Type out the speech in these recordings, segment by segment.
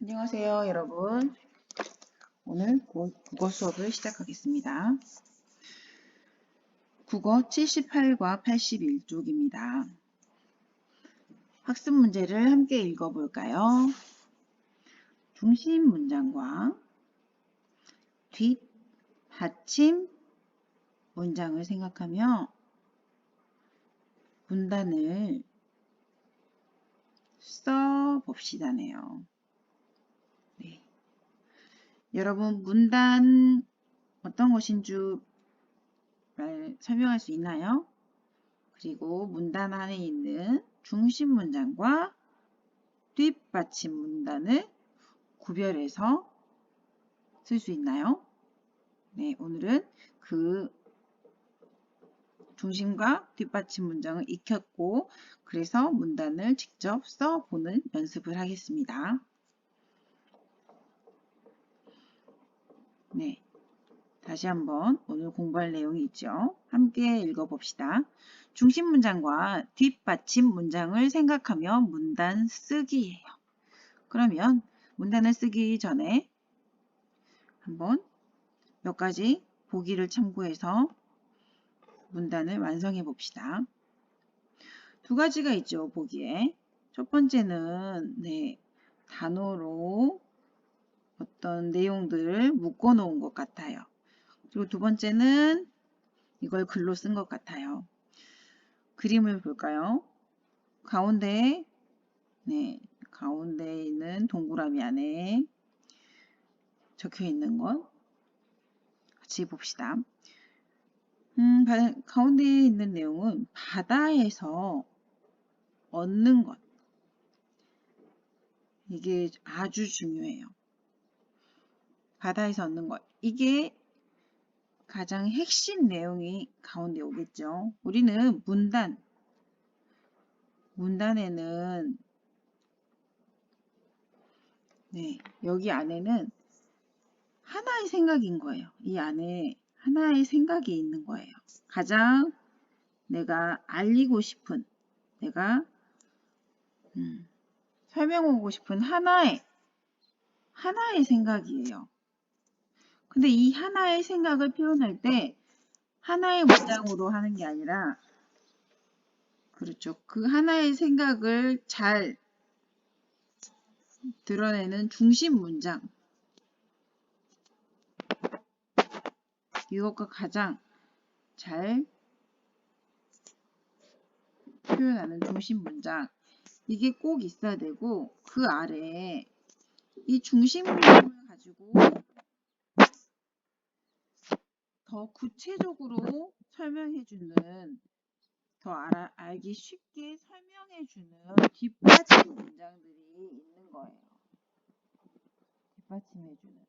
안녕하세요, 여러분. 오늘 국어 수업을 시작하겠습니다. 국어 78과 81쪽입니다. 학습 문제를 함께 읽어볼까요? 중심 문장과 뒷, 받침 문장을 생각하며 문단을 써봅시다네요. 네. 여러분, 문단 어떤 것인 줄 설명할 수 있나요? 그리고 문단 안에 있는 중심 문장과 뒷받침 문단을 구별해서 쓸 수 있나요? 네, 오늘은 그 중심과 뒷받침 문장을 익혔고 그래서 문단을 직접 써보는 연습을 하겠습니다. 네, 다시 한번 오늘 공부할 내용이 있죠. 함께 읽어봅시다. 중심 문장과 뒷받침 문장을 생각하며 문단 쓰기예요. 그러면 문단을 쓰기 전에 한번 몇 가지 보기를 참고해서 문단을 완성해 봅시다. 두 가지가 있죠, 보기에. 첫 번째는 단어로 어떤 내용들을 묶어 놓은 것 같아요. 그리고 두 번째는 이걸 글로 쓴 것 같아요. 그림을 볼까요? 가운데에 있는 동그라미 안에 적혀 있는 것 같이 봅시다. 가운데에 있는 내용은 바다에서 얻는 것. 이게 아주 중요해요. 바다에서 얻는 것. 이게 가장 핵심 내용이 가운데 오겠죠. 우리는 문단에는 여기 안에는 하나의 생각인 거예요. 이 안에 하나의 생각이 있는 거예요. 가장 내가 알리고 싶은, 내가 설명하고 싶은 하나의 생각이에요. 근데 이 하나의 생각을 표현할 때 하나의 문장으로 하는 게 아니라 그렇죠. 그 하나의 생각을 잘 드러내는 중심 문장. 이것과 가장 잘 표현하는 중심 문장. 이게 꼭 있어야 되고 그 아래에 이 중심 문장을 가지고 더 구체적으로 설명해주는 더 알기 쉽게 설명해주는 뒷받침 문장들이 있는 거예요. 뒷받침해주는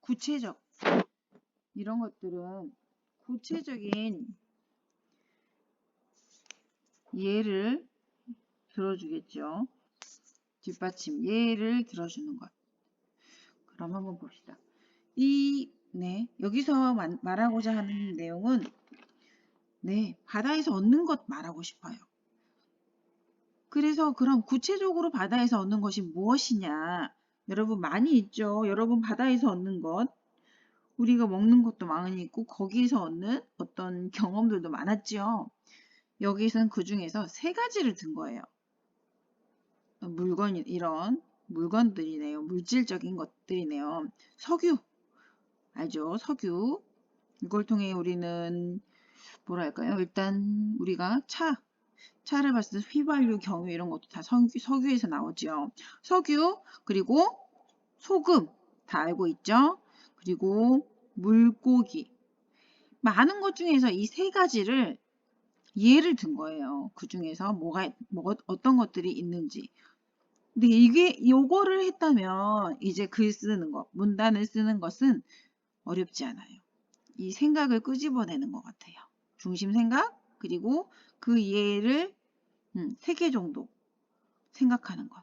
구체적 이런 것들은 구체적인 예를 들어주겠죠. 뒷받침 예를 들어주는 것. 그럼 한번 봅시다. 여기서 말하고자 하는 내용은 바다에서 얻는 것 말하고 싶어요. 그래서 그럼 구체적으로 바다에서 얻는 것이 무엇이냐? 여러분 많이 있죠. 여러분 바다에서 얻는 것. 우리가 먹는 것도 많이 있고 거기에서 얻는 어떤 경험들도 많았죠. 여기서는 그 중에서 세 가지를 든 거예요. 이런 물건들이네요. 물질적인 것들이네요. 석유. 알죠? 석유. 이걸 통해 우리는 뭐랄까요? 일단 우리가 차를 봤을 때 휘발유, 경유 이런 것도 다 석유에서 나오죠. 석유, 그리고 소금 다 알고 있죠? 그리고 물고기. 많은 것 중에서 이 세 가지를 예를 든 거예요. 그 중에서 어떤 것들이 있는지. 근데 요거를 했다면 이제 글 쓰는 것, 문단을 쓰는 것은 어렵지 않아요. 이 생각을 끄집어내는 것 같아요. 중심 생각, 그리고 그 예를 3개 정도 생각하는 것.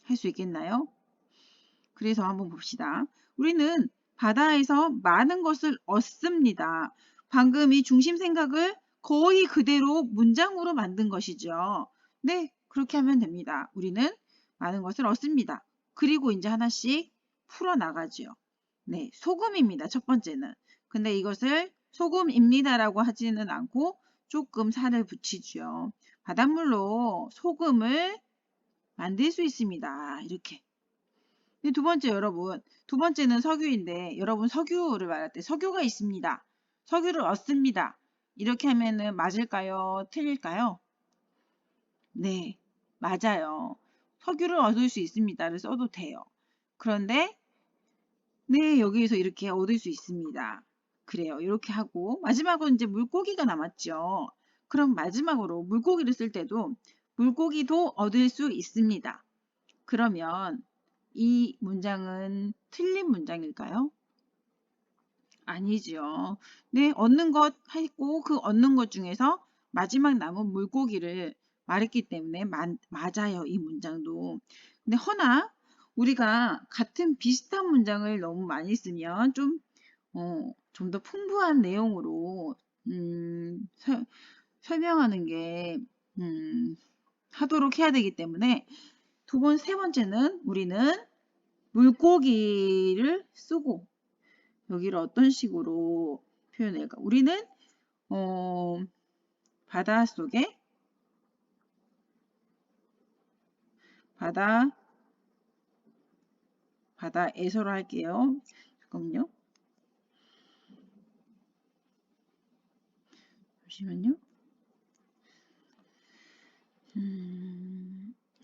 할 수 있겠나요? 그래서 한번 봅시다. 우리는 바다에서 많은 것을 얻습니다. 방금 이 중심 생각을 거의 그대로 문장으로 만든 것이죠. 네, 그렇게 하면 됩니다. 우리는 많은 것을 얻습니다. 그리고 이제 하나씩 풀어나가죠. 네, 소금입니다. 첫 번째는. 근데 이것을 소금입니다라고 하지는 않고 조금 살을 붙이죠. 바닷물로 소금을 만들 수 있습니다. 이렇게. 두 번째 여러분, 두 번째는 석유인데 여러분 석유를 말할 때 석유가 있습니다. 석유를 얻습니다. 이렇게 하면은 맞을까요? 틀릴까요? 네, 맞아요. 석유를 얻을 수 있습니다를 써도 돼요. 그런데 네, 여기에서 이렇게 얻을 수 있습니다. 그래요. 이렇게 하고 마지막으로 이제 물고기가 남았죠. 그럼 마지막으로 물고기를 쓸 때도 물고기도 얻을 수 있습니다. 그러면 이 문장은 틀린 문장일까요? 아니지요. 네, 얻는 것 했고 그 얻는 것 중에서 마지막 남은 물고기를 말했기 때문에 맞아요. 이 문장도. 근데 허나 우리가 같은 비슷한 문장을 너무 많이 쓰면 좀 더 풍부한 내용으로 설명하는 게 하도록 해야 되기 때문에 세 번째는 우리는 물고기를 쓰고 여기를 어떤 식으로 표현할까? 우리는 바닷속에 바다에서로 할게요. 잠깐만요. 잠시만요.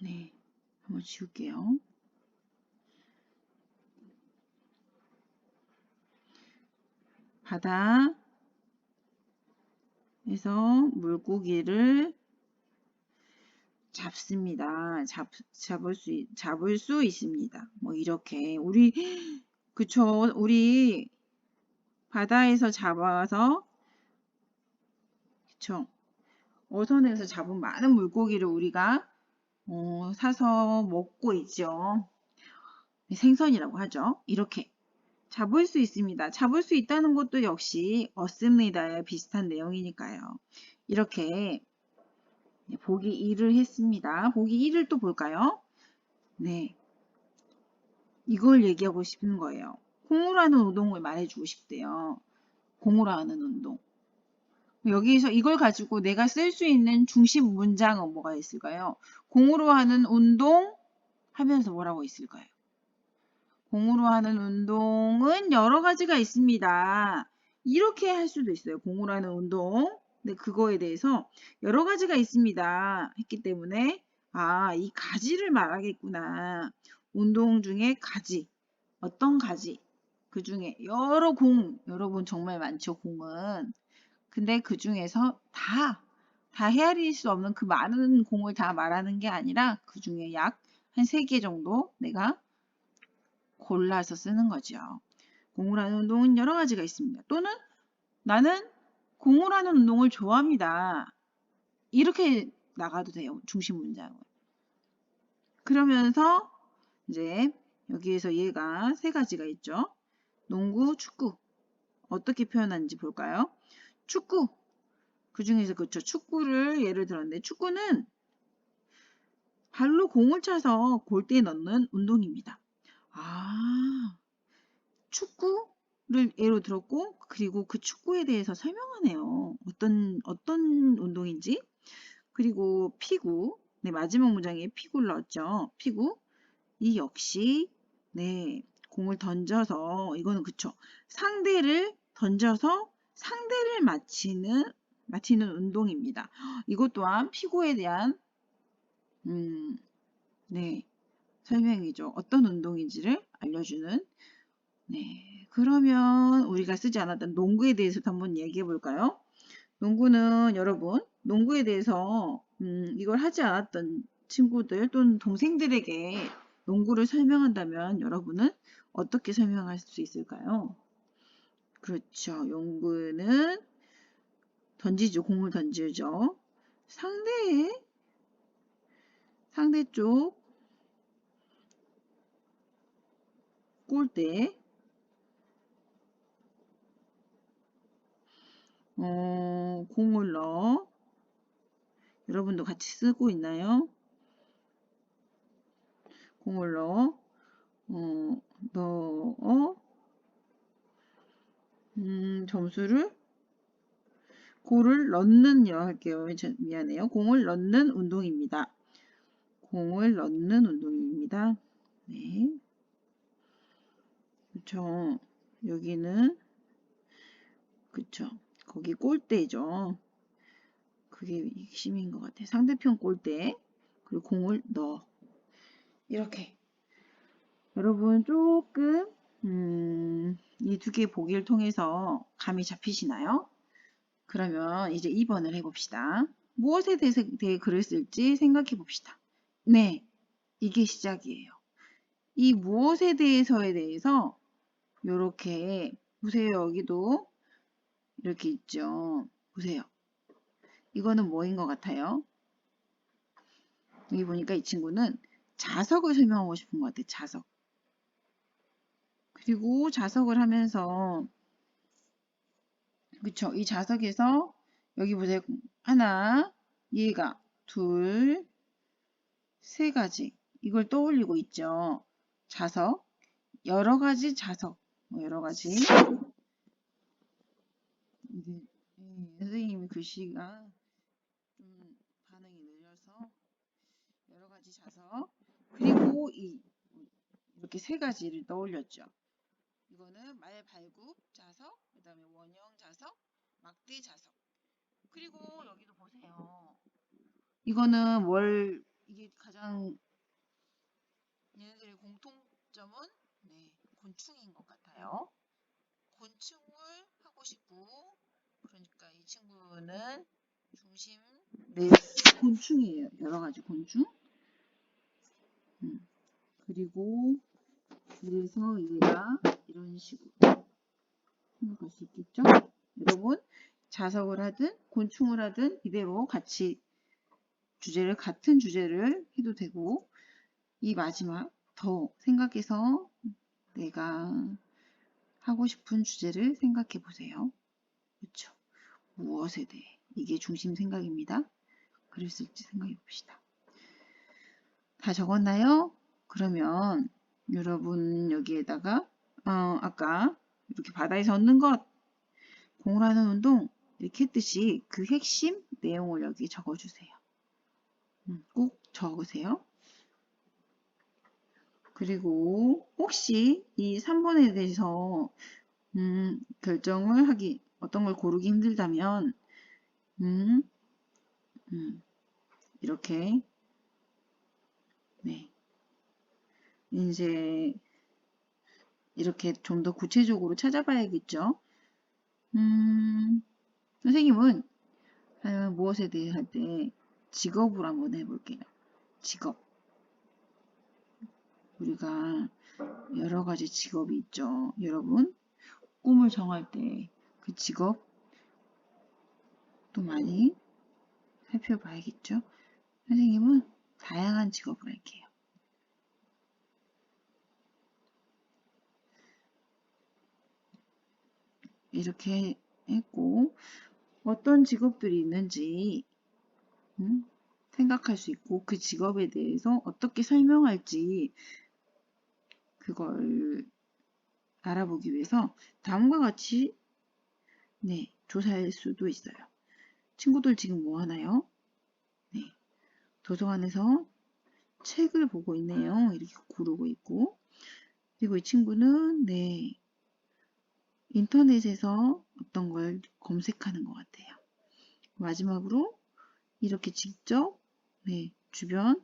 네, 한번 지울게요. 바다에서 물고기를 잡습니다. 잡을 수 있습니다. 뭐 이렇게 그쵸, 우리 바다에서 잡아서 그쵸, 어선에서 잡은 많은 물고기를 우리가 사서 먹고 있죠. 생선이라고 하죠. 이렇게 잡을 수 있습니다. 잡을 수 있다는 것도 역시 얻습니다에 비슷한 내용이니까요. 이렇게 보기 2를 했습니다. 보기 1을 또 볼까요? 네, 이걸 얘기하고 싶은 거예요. 공으로 하는 운동을 말해주고 싶대요. 공으로 하는 운동. 여기서 이걸 가지고 내가 쓸 수 있는 중심 문장은 뭐가 있을까요? 공으로 하는 운동 하면서 뭐라고 있을까요? 공으로 하는 운동은 여러 가지가 있습니다. 이렇게 할 수도 있어요. 공으로 하는 운동. 근데 그거에 대해서 여러 가지가 있습니다. 했기 때문에 이 가지를 말하겠구나. 운동 중에 가지. 어떤 가지? 그 중에 여러분 정말 많죠, 공은. 근데 그 중에서 다 헤아릴 수 없는 그 많은 공을 다 말하는 게 아니라 그 중에 약 한 3개 정도 내가 골라서 쓰는 거죠. 공을 하는 운동은 여러 가지가 있습니다. 또는 나는 공을 하는 운동을 좋아합니다. 이렇게 나가도 돼요. 중심 문장은. 그러면서 이제 여기에서 얘가 3가지가 있죠. 농구, 축구. 어떻게 표현하는지 볼까요? 축구. 그 중에서 그렇죠. 축구를 예를 들었는데 축구는 발로 공을 차서 골대에 넣는 운동입니다. 축구를 예로 들었고 그리고 그 축구에 대해서 설명하네요. 어떤 운동인지. 그리고 피구. 네, 마지막 문장에 피구를 넣었죠. 피구. 이 역시 네, 공을 던져서 이거는 그쵸. 상대를 던져서 상대를 맞히는 운동입니다. 이것 또한 피구에 대한 네, 설명이죠. 어떤 운동인지를 알려주는 네, 그러면 우리가 쓰지 않았던 농구에 대해서도 한번 얘기해 볼까요? 농구는 여러분, 농구에 대해서 이걸 하지 않았던 친구들 또는 동생들에게 농구를 설명한다면 여러분은 어떻게 설명할 수 있을까요? 그렇죠. 농구는 공을 던지죠. 상대 쪽 골대 공을 넣어 여러분도 같이 쓰고 있나요? 공을 넣어, 넣어, 점수를, 골을 넣는 할게요. 미안해요. 공을 넣는 운동입니다. 공을 넣는 운동입니다. 네. 그쵸. 여기는, 그쵸. 거기 골대죠. 그게 핵심인 것 같아요. 상대편 골대. 그리고 공을 넣어. 이렇게. 여러분 조금 이 두 개 보기를 통해서 감이 잡히시나요? 그러면 이제 2번을 해봅시다. 무엇에 대해 글을 쓸지 생각해 봅시다. 네, 이게 시작이에요. 이 무엇에 대해서에 대해서 이렇게 보세요. 여기도 이렇게 있죠. 보세요. 이거는 뭐인 것 같아요? 여기 보니까 이 친구는 자석을 설명하고 싶은 것 같아요. 자석. 그리고 자석을 하면서 그쵸. 이 자석에서 여기 보세요. 하나, 얘가 둘, 세 가지. 이걸 떠올리고 있죠. 자석, 여러 가지 자석, 뭐 여러 가지. 이게 선생님이 글씨가 좀 반응이 느려서 여러 가지 자석. 그리고 이렇게 세 가지를 떠올렸죠. 이거는 말발굽 자석, 그 다음에 원형 자석, 막대 자석. 그리고 여기도 보세요. 이거는 이게 가장 얘네들의 공통점은 네, 곤충인 것 같아요. 곤충을 하고 싶고, 그러니까 이 친구는 중심, 네, 곤충이에요. 여러 가지 곤충. 그리고 그래서 얘가 이런 식으로 생각할 수 있겠죠? 여러분, 자석을 하든 곤충을 하든 이대로 같이 같은 주제를 해도 되고, 이 마지막 더 생각해서 내가 하고 싶은 주제를 생각해 보세요. 그렇죠? 무엇에 대해. 이게 중심 생각입니다. 글을 쓸지 생각해 봅시다. 다 적었나요? 그러면 여러분 여기에다가 아까 이렇게 바다에서 얻는 것, 공을 하는 운동 이렇게 했듯이 그 핵심 내용을 여기 적어주세요. 꼭 적으세요. 그리고 혹시 이 3번에 대해서 결정을 하기 어떤 걸 고르기 힘들다면 음, 이렇게 네 이제 이렇게 좀 더 구체적으로 찾아봐야겠죠. 선생님은 무엇에 대해 할 때 직업을 한번 해볼게요. 직업. 우리가 여러 가지 직업이 있죠. 여러분 꿈을 정할 때 그 직업도 많이 살펴봐야겠죠. 선생님은 다양한 직업을 할게요. 이렇게 했고 어떤 직업들이 있는지 생각할 수 있고 그 직업에 대해서 어떻게 설명할지 그걸 알아보기 위해서 다음과 같이 네, 조사할 수도 있어요. 친구들 지금 뭐 하나요? 네, 도서관에서 책을 보고 있네요. 이렇게 고르고 있고 그리고 이 친구는 네, 인터넷에서 어떤 걸 검색하는 것 같아요. 마지막으로 이렇게 직접 네, 주변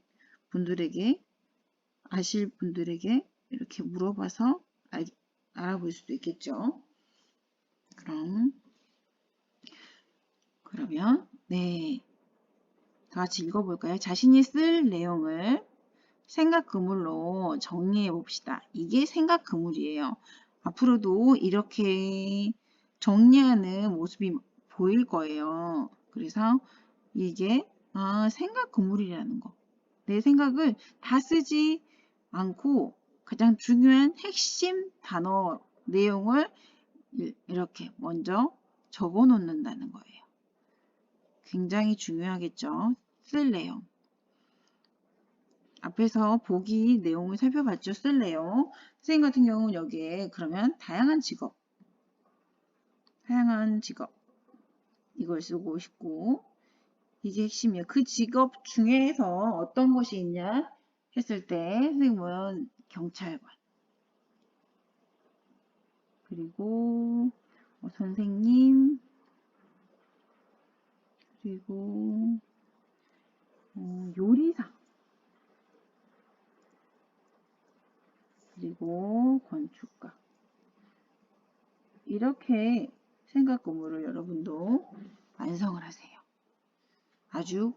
분들에게 아실 분들에게 이렇게 물어봐서 알아볼 수도 있겠죠. 그러면 네, 다 같이 읽어볼까요? 자신이 쓸 내용을 생각 그물로 정리해 봅시다. 이게 생각 그물이에요. 앞으로도 이렇게 정리하는 모습이 보일 거예요. 그래서 이게 생각 그물이라는 거. 내 생각을 다 쓰지 않고 가장 중요한 핵심 단어 내용을 이렇게 먼저 적어 놓는다는 거예요. 굉장히 중요하겠죠. 쓸 내용. 앞에서 보기 내용을 살펴봤죠. 쓸래요. 선생님 같은 경우는 여기에 그러면 다양한 직업 이걸 쓰고 싶고 이게 핵심이에요. 그 직업 중에서 어떤 것이 있냐 했을 때 선생님은 경찰관 그리고 선생님 그리고 요리사 그리고 건축가 이렇게 생각 구문을 여러분도 완성을 하세요. 아주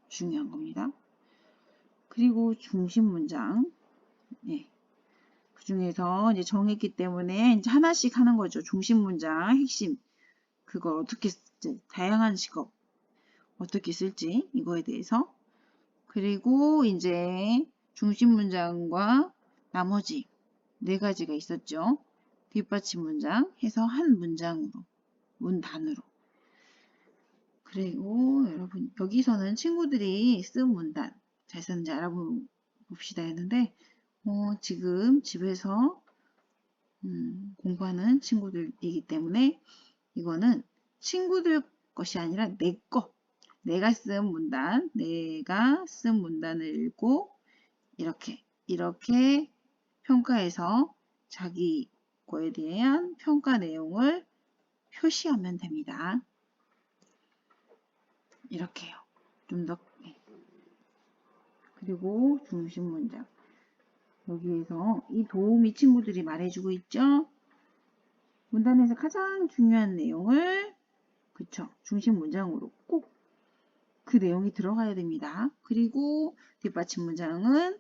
중요한 겁니다. 그리고 중심 문장 예. 그 중에서 이제 정했기 때문에 이제 하나씩 하는 거죠. 중심 문장 핵심 그걸 어떻게 쓸지 다양한 직업 어떻게 쓸지 이거에 대해서 그리고 이제 중심 문장과 나머지 네 가지가 있었죠. 뒷받침 문장 해서 한 문장으로 문단으로 그리고 여러분 여기서는 친구들이 쓴 문단 잘 썼는지 알아봅시다 했는데 지금 집에서 공부하는 친구들이기 때문에 이거는 친구들 것이 아니라 내 거. 내가 쓴 문단을 읽고 이렇게 평가해서 자기 거에 대한 평가 내용을 표시하면 됩니다. 이렇게요. 좀 더. 그리고 중심 문장. 여기에서 이 도우미 친구들이 말해주고 있죠. 문단에서 가장 중요한 내용을 그쵸 중심 문장으로 꼭 그 내용이 들어가야 됩니다. 그리고 뒷받침 문장은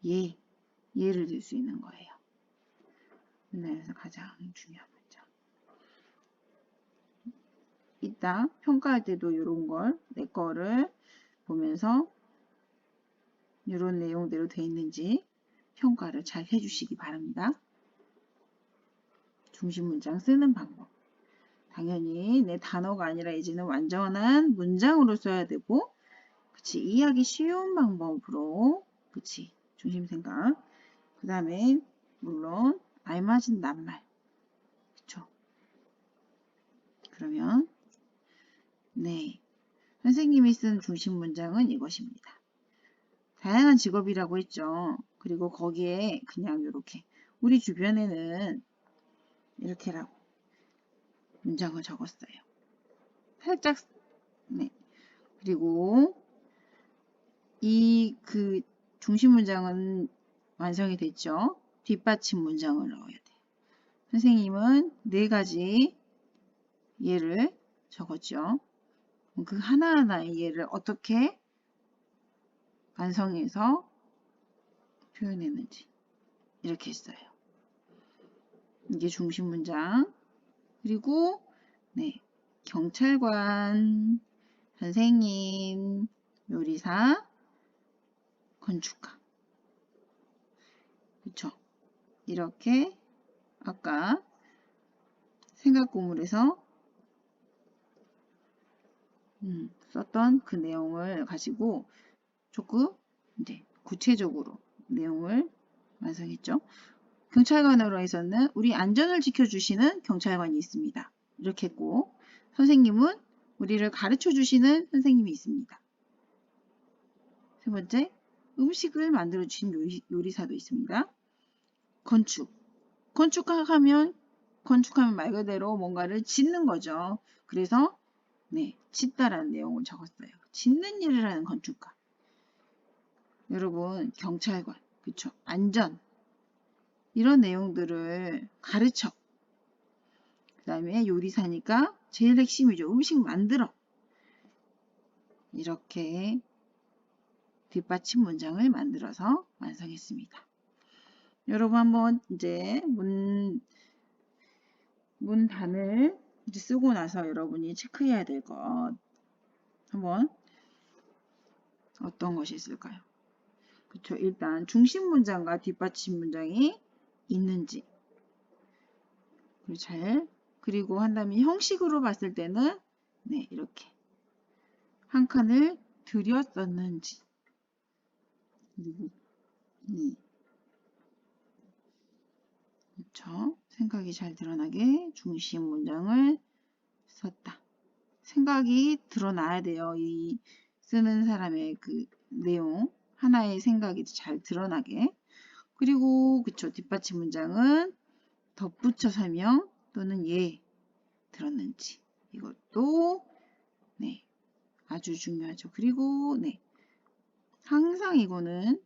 예를 들 수 있는 거예요. 문단에서 가장 중요한 문장. 이따 평가할 때도 이런 걸 내 거를 보면서 이런 내용대로 돼 있는지 평가를 잘 해주시기 바랍니다. 중심 문장 쓰는 방법. 당연히 내 단어가 아니라 이제는 완전한 문장으로 써야 되고 그치 이해하기 쉬운 방법으로 그치 중심 생각 그 다음에 물론 알맞은 낱말 그쵸 그러면 네 선생님이 쓴 중심 문장은 이것입니다. 다양한 직업이라고 했죠. 그리고 거기에 그냥 이렇게 우리 주변에는 이렇게라고 문장을 적었어요. 살짝 네 그리고 그 중심 문장은 완성이 됐죠. 뒷받침 문장을 넣어야 돼요. 선생님은 네 가지 예를 적었죠. 그 하나하나의 예를 어떻게 완성해서 표현했는지 이렇게 했어요. 이게 중심 문장. 그리고 경찰관, 선생님, 요리사, 건축가. 그쵸? 이렇게 아까 생각 구물에서 썼던 그 내용을 가지고 조금 이제 구체적으로 내용을 완성했죠. 경찰관으로서는 우리 안전을 지켜주시는 경찰관이 있습니다. 이렇게 했고 선생님은 우리를 가르쳐 주시는 선생님이 있습니다. 세 번째, 음식을 만들어 주신 요리사도 있습니다. 건축하면 말 그대로 뭔가를 짓는 거죠. 그래서 짓다라는 내용을 적었어요. 짓는 일을 하는 건축가. 여러분 경찰관, 그쵸? 안전 이런 내용들을 가르쳐. 그 다음에 요리사니까 제일 핵심이죠. 음식 만들어. 이렇게 뒷받침 문장을 만들어서 완성했습니다. 여러분 한번 이제 문단을 이제 쓰고 나서 여러분이 체크해야 될 것 한번 어떤 것이 있을까요? 그쵸. 일단 중심 문장과 뒷받침 문장이 있는지 그리고 한 다음에 형식으로 봤을 때는 이렇게 한 칸을 들여 썼는지 그리고 네. 그렇죠. 생각이 잘 드러나게 중심 문장을 썼다. 생각이 드러나야 돼요. 이 쓰는 사람의 그 내용 하나의 생각이 잘 드러나게. 그리고 그쵸. 뒷받침 문장은 덧붙여 설명 또는 예 들었는지 이것도 네 아주 중요하죠. 그리고 네 항상 이거는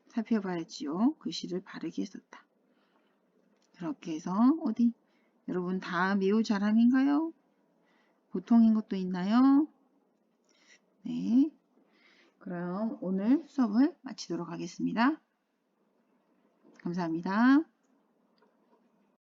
살펴봐야지요. 글씨를 바르게 썼다. 그렇게 해서 어디 여러분 다 매우 잘함인가요? 보통인 것도 있나요? 네. 그럼 오늘 수업을 마치도록 하겠습니다. 감사합니다.